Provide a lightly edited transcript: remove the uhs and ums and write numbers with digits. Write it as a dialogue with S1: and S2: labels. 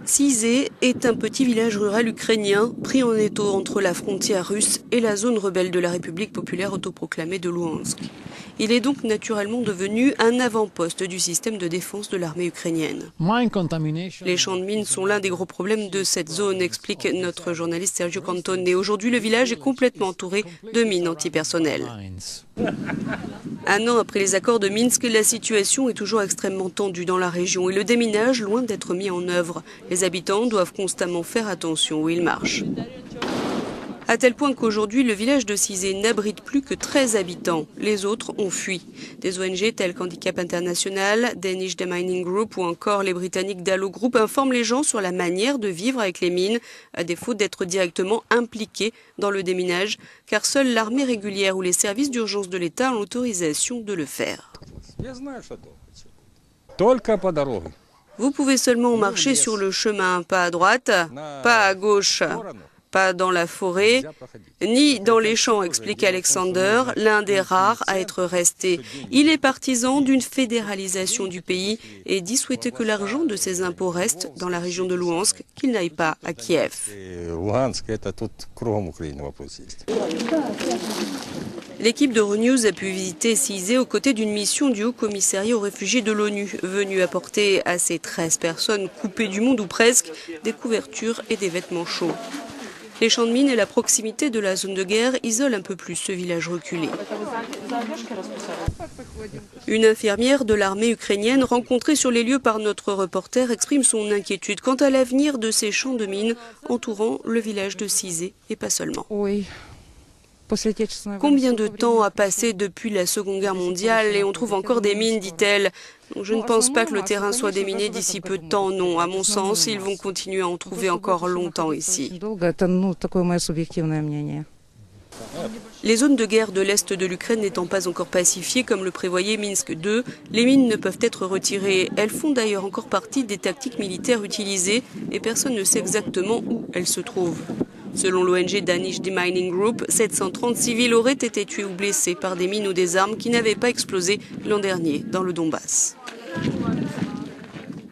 S1: Sizé est un petit village rural ukrainien pris en étau entre la frontière russe et la zone rebelle de la République populaire autoproclamée de Louhansk. Il est donc naturellement devenu un avant-poste du système de défense de l'armée ukrainienne. Les champs de mines sont l'un des gros problèmes de cette zone, explique notre journaliste Sergio Cantone. Et aujourd'hui, le village est complètement entouré de mines antipersonnelles. Un an après les accords de Minsk, la situation est toujours extrêmement tendue dans la région et le déminage loin d'être mis en œuvre. Les habitants doivent constamment faire attention où ils marchent. À tel point qu'aujourd'hui, le village de Sizé n'abrite plus que 13 habitants. Les autres ont fui. Des ONG telles qu'Handicap International, Danish Demining Group ou encore les Britanniques d'Allo Group informent les gens sur la manière de vivre avec les mines, à défaut d'être directement impliqués dans le déminage, car seule l'armée régulière ou les services d'urgence de l'État ont l'autorisation de le faire. Vous pouvez seulement marcher sur le chemin, pas à droite, pas à gauche. Pas dans la forêt, ni dans les champs, explique Alexander, l'un des rares à être resté. Il est partisan d'une fédéralisation du pays et dit souhaiter que l'argent de ses impôts reste dans la région de Louhansk, qu'il n'aille pas à Kiev. L'équipe d'Euronews a pu visiter Sizé aux côtés d'une mission du Haut-Commissariat aux réfugiés de l'ONU, venue apporter à ces 13 personnes coupées du monde ou presque des couvertures et des vêtements chauds. Les champs de mines et la proximité de la zone de guerre isolent un peu plus ce village reculé. Une infirmière de l'armée ukrainienne rencontrée sur les lieux par notre reporter exprime son inquiétude quant à l'avenir de ces champs de mines entourant le village de Sizé et pas seulement. Combien de temps a passé depuis la Seconde Guerre mondiale et on trouve encore des mines, dit-elle. Je ne pense pas que le terrain soit déminé d'ici peu de temps, non. À mon sens, ils vont continuer à en trouver encore longtemps ici. Les zones de guerre de l'Est de l'Ukraine n'étant pas encore pacifiées, comme le prévoyait Minsk II, les mines ne peuvent être retirées. Elles font d'ailleurs encore partie des tactiques militaires utilisées et personne ne sait exactement où elles se trouvent. Selon l'ONG Danish Demining Group, 730 civils auraient été tués ou blessés par des mines ou des armes qui n'avaient pas explosé l'an dernier dans le Donbass.